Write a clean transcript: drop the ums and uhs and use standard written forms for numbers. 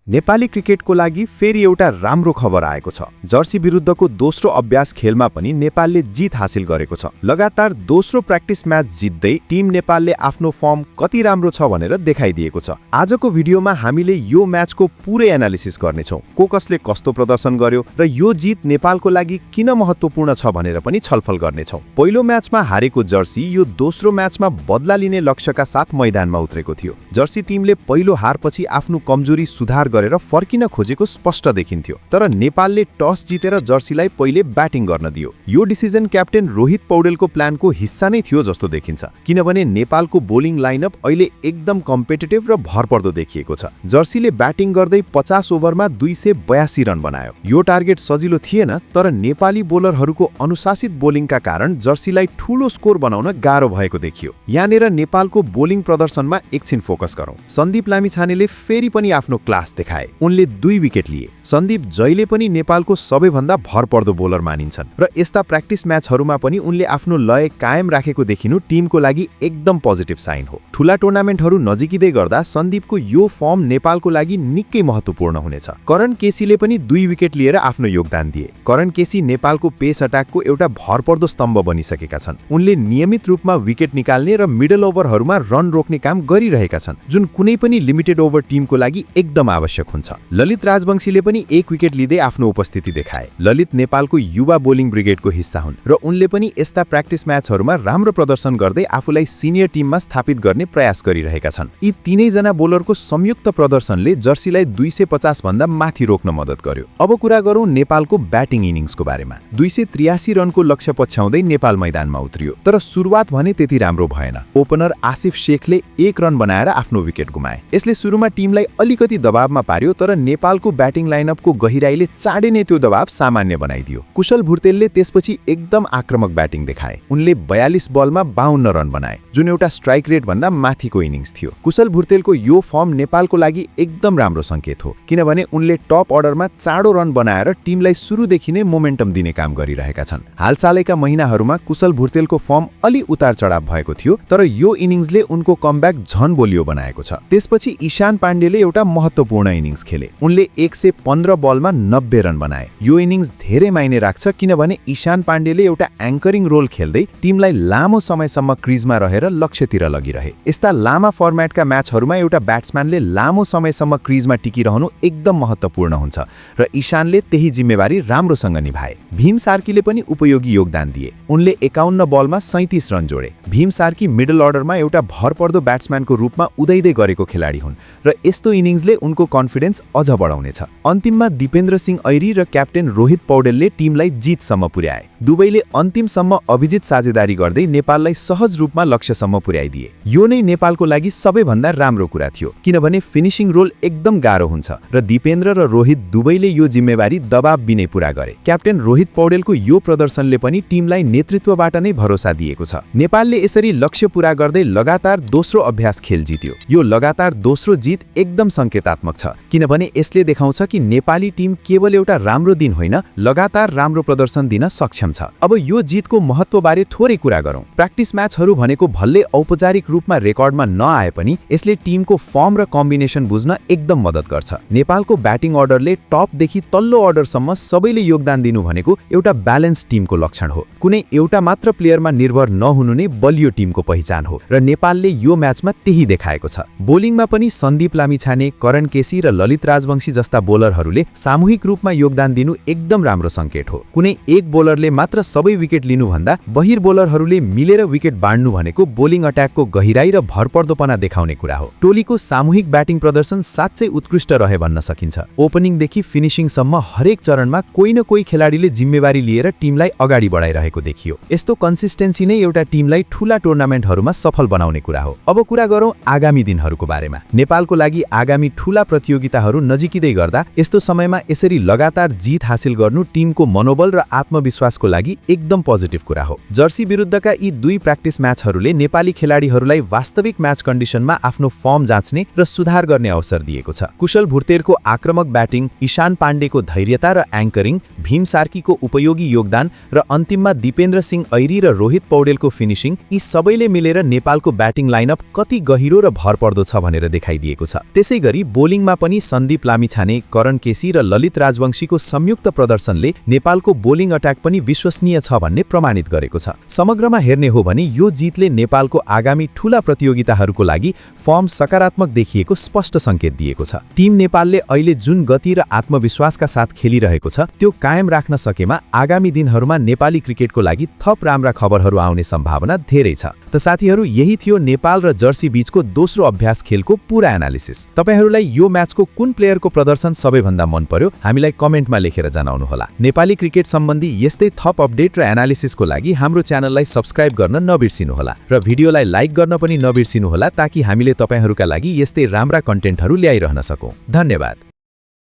नेपाली क्रिकेटको लागि फेरि एउटा राम्रो खबर आएको छ। जर्सी विरुद्धको दोस्रो अभ्यास खेलमा पनि नेपालले जित हासिल गरेको छ। लगातार दोस्रो प्र्याक्टिस म्याच जित्दै टिम नेपालले आफ्नो फर्म कति राम्रो छ भनेर देखाइदिएको छ। आजको भिडियोमा हामीले यो म्याचको पुरै एनालिसिस गर्नेछौँ। को कसले कस्तो प्रदर्शन गर्यो र यो जित नेपालको लागि किन महत्त्वपूर्ण छ भनेर पनि छलफल गर्नेछौँ। पहिलो म्याचमा हारेको जर्सी यो दोस्रो म्याचमा बदला लिने लक्ष्यका साथ मैदानमा उत्रेको थियो। जर्सी टिमले पहिलो हारपछि आफ्नो कमजोरी सुधार गरेर फर्किन खोजेको स्पष्ट देखिन्थ्यो। तर नेपालले टस जितेर जर्सीलाई पहिले ब्याटिङ गर्न दियो। यो डिसिजन क्याप्टेन रोहित पौडेलको प्लानको हिस्सा नै थियो जस्तो देखिन्छ, किनभने नेपालको बोलिङ लाइनअप अहिले एकदम कम्पिटिटिभ र भरपर्दो देखिएको छ। जर्सीले ब्याटिङ गर्दै 50 ओभरमा 282 रन बनायो। यो टार्गेट सजिलो थिएन, तर नेपाली बोलरहरूको अनुशासित बोलिङका कारण जर्सीलाई ठूलो स्कोर बनाउन गाह्रो भएको देखियो। यहाँनिर नेपालको बोलिङ प्रदर्शनमा एकछिन फोकस गरौँ। सन्दीप लामिछानेले फेरि पनि आफ्नो क्लास देखाए। उनले 2 विकेट लिए। सन्दीप जहिले पनि नेपालको सबैभन्दा भरपर्दो बोलर मानिन्छन् र यस्ता प्र्याक्टिस म्याचहरूमा पनि उनले आफ्नो लय कायम राखेको देखिनु टिमको लागि एकदम पोजिटिभ साइन हो। ठूला टुर्नामेन्टहरू नजिकिँदै गर्दा सन्दीपको यो फर्म नेपालको लागि निकै महत्त्वपूर्ण हुनेछ। करण केसीले पनि 2 विकेट लिएर आफ्नो योगदान दिए। करण केसी नेपालको पेस अट्याकको एउटा भरपर्दो स्तम्भ बनिसकेका छन्। उनले नियमित रूपमा विकेट निकाल्ने र मिडल ओभरहरूमा रन रोक्ने काम गरिरहेका छन्, जुन कुनै पनि लिमिटेड ओभर टिमको लागि एकदम आवश्यक हुन्छ। ललित राजवंशीले पनि 1 विकेट लिँदै आफ्नो उपस्थिति देखाए। ललित नेपालको युवा बोलिङ ब्रिगेडको हिस्सा हुन् र उनले पनि यस्ता प्र्याक्टिस म्याचहरूमा राम्रो प्रदर्शन गर्दै आफूलाई सिनियर टिममा स्थापित गर्ने प्रयास गरिरहेका छन्। यी तीनैजना बोलरको संयुक्त प्रदर्शनले जर्सीलाई 250 भन्दा माथि रोक्न मद्दत गर्यो। अब कुरा गरौँ नेपालको ब्याटिङ इनिङ्सको बारेमा। 283 रनको लक्ष्य पछ्याउँदै नेपाल मैदानमा उत्रियो, तर सुरुवात भने त्यति राम्रो भएन। ओपनर आसिफ शेखले 1 रन बनाएर आफ्नो विकेट गुमाए। यसले सुरुमा टिमलाई अलिकति दबावमा पार्यो, तर नेपालको ब्याटिङ लाइनअपको गहिराईले चाँडै नै त्यो दबाव सामान्य बनाइदियो। कुशल भुर्तेलले त्यसपछि एकदम आक्रामक ब्याटिङ देखाए। उनले 42 बलमा 52 रन बनाए, जुन एउटा स्ट्राइक रेट भन्दा माथिको इनिङ्स थियो। कुशल भुर्तेलको यो फर्म नेपालको लागि एकदम राम्रो सङ्केत हो, किनभने उनले टप अर्डरमा चाँडो रन बनाएर टिमलाई सुरुदेखि नै मोमेन्टम दिने काम गरिरहेका छन्। हालसालैका महिनाहरूमा कुशल भुर्तेलको फर्म अलि उतार चढाव भएको थियो, तर यो इनिङ्सले उनको कमब्याक झन बलियो बनाएको छ। त्यसपछि ईशान पाण्डेले एउटा महत्त्वपूर्ण इनिङ्स खेले। उनले 115 बलमा 90 रन बनाए। यो इनिङ्स धेरै मायने राख्छ, किनभने ईशान पाण्डेले एउटा एङ्करिङ रोल खेल्दै टिमलाई लामो समयसम्म क्रिजमा रहेर लक्ष्यतिर लगिरहे। यस्ता लामा फर्मेटका म्याचहरूमा एउटा ब्याट्सम्यानले लामो समयसम्म क्रिजमा टिकिरहनु एकदम महत्त्वपूर्ण हुन्छ र ईशानले त्यही जिम्मेवारी राम्रोसँग निभाए। भीम सार्कीले पनि उपयोगी योगदान दिए। उनले 51 बलमा 37 रन जोडे। भीम सार्की मिडल अर्डरमा एउटा भरपर्दो ब्याट्सम्यानको रूपमा उदैदै गरेको खेलाडी हुन् र यस्तो इनिङ्सले उनको कन्फिडेन्स अझ बढाउनेछ। अन्तिममा दिपेन्द्र सिंह ऐरी र क्याप्टेन रोहित पौडेलले टिमलाई जितसम्म पुर्याए। दुवैले अन्तिमसम्म अभिजित साझेदारी गर्दै नेपाललाई सहज रूपमा लक्ष्यसम्म पुर्याइदिए। यो नै नेपालको लागि सबैभन्दा राम्रो कुरा थियो, किनभने फिनिशिङ रोल एकदम गाह्रो हुन्छ र दिपेन्द्र र रोहित दुवैले यो जिम्मेवारी दबाव बिनै पूरा गरे। क्याप्टेन रोहित पौडेलको यो प्रदर्शनले पनि टिमलाई नेतृत्वबाट नै भरोसा दिएको छ। नेपालले यसरी लक्ष्य पूरा गर्दै लगातार दोस्रो अभ्यास खेल जित्यो। यो लगातार दोस्रो जित एकदम सङ्केतात्मक छ, किनभने यसले देखाउँछ कि नेपाली टिम केवल एउटा राम्रो दिन होइन, लगातार राम्रो प्रदर्शन दिन सक्षम छ। अब यो जितको महत्त्वबारे थोरै कुरा गरौँ। प्र्याक्टिस म्याचहरू भनेको भल्लै औपचारिक रूपमा रेकर्डमा नआए पनि यसले टिमको फर्म र कम्बिनेसन बुझ्न एकदम मद्दत गर्छ। नेपालको ब्याटिङ अर्डरले टपदेखि तल्लो अर्डरसम्म सबैले योगदान दिनु भनेको एउटा ब्यालेन्स टिमको लक्षण हो। कुनै एउटा मात्र प्लेयरमा निर्भर नहुनु नै बलियो टिमको पहिचान हो र नेपालले यो म्याचमा त्यही देखाएको छ। बोलिङमा पनि सन्दीप लामिछाने, करण केसी र ललित राजवंशी जस्ता बोलरहरूले सामूहिक रूपमा योगदान दिनु एकदम राम्रो सङ्केत हो। कुनै एक बोलरले मात्र सबै विकेट लिनुभन्दा बहिर बोलरहरूले मिलेर विकेट बाँड्नु भनेको बोलिङ अट्याकको गहिराई र भरपर्दोपना देखाउने कुरा हो। टोलीको सामूहिक ब्याटिङ प्रदर्शन साँच्चै उत्कृष्ट रहे भन्न सकिन्छ। ओपनिङदेखि फिनिशिङसम्म हरेक चरणमा कोही न कोही खेलाडीले जिम्मेवारी लिएर टिमलाई अगाडि बढाइरहेको देखियो। यस्तो कन्सिस्टेन्सी नै एउटा टिमलाई ठूला टुर्नामेन्टहरूमा सफल बनाउने कुरा हो। अब कुरा गरौँ आगामी दिनहरूको बारेमा। नेपालको लागि आगामी ठूला प्रतियोगिताहरू नजिकिँदै गर्दा यस्तो समयमा यसरी लगातार जित हासिल गर्नु टिमको मनोबल र आत्मविश्वासको लागि एकदम पोजिटिभ कुरा हो। जर्सी विरुद्धका यी 2 प्र्याक्टिस म्याचहरूले नेपाली खेलाडीहरूलाई वास्तविक म्याच कन्डिसनमा आफ्नो फर्म जाँच्ने र सुधार गर्ने अवसर दिएको छ। कुशल भुर्तेलको आक्रामक ब्याटिङ, ईशान पाण्डेको धैर्यता र एङ्करिङ, भीम सार्कीको उपयोगी योगदान र अन्तिममा दिपेन्द्र सिंह ऐरी र रोहित पौडेलको फिनिशिङ, यी सबैले मिलेर नेपालको ब्याटिङ लाइनअप कति गहिरो र भरपर्दो छ भनेर देखाइदिएको छ। त्यसैगरी बोलिङमा पनि सन्दीप लामिछाने, करण केसी र ललित राजवंशीको संयुक्त प्रदर्शनले नेपालको बोलिङ अट्याक पनि विश्वसनीय छ भन्ने प्रमाणित गरेको छ। समग्रमा हेर्ने हो भने यो जितले नेपालको आगामी ठूला प्रतियोगिताहरूको लागि फर्म सकारात्मक देखिएको स्पष्ट संकेत दिएको छ। टिम नेपालले अहिले जुन गति र आत्मविश्वासका साथ खेलिरहेको छ त्यो कायम राख्न सकेमा आगामी दिनहरूमा नेपाली क्रिकेटको लागि थप राम्रा खबरहरू आउने सम्भावना धेरै छ। त साथीहरू, यही थियो नेपाल र जर्सी बीचको दोस्रो अभ्यास खेलको पूरा एनालिसिस। तपाईहरूलाई यो म्याचको कुन प्लेयरको प्रदर्शन सबैभन्दा मन पर्यो हामीलाई कमेन्टमा लेखेर जनाउनुहोला। नेपाली क्रिकेट सम्बन्धी यस्तै थप अपडेट र एनालिसिसको लागि हाम्रो च्यानललाई सब्स्क्राइब गर्न नबिर्सिनुहोला र भिडियोलाई लाइक गर्न पनि नबिर्सिनुहोला ताकि हामीले तपाईहरूका लागि यस्तै राम्रा कन्टेन्टहरू ल्याइरहन सकौं। धन्यवाद।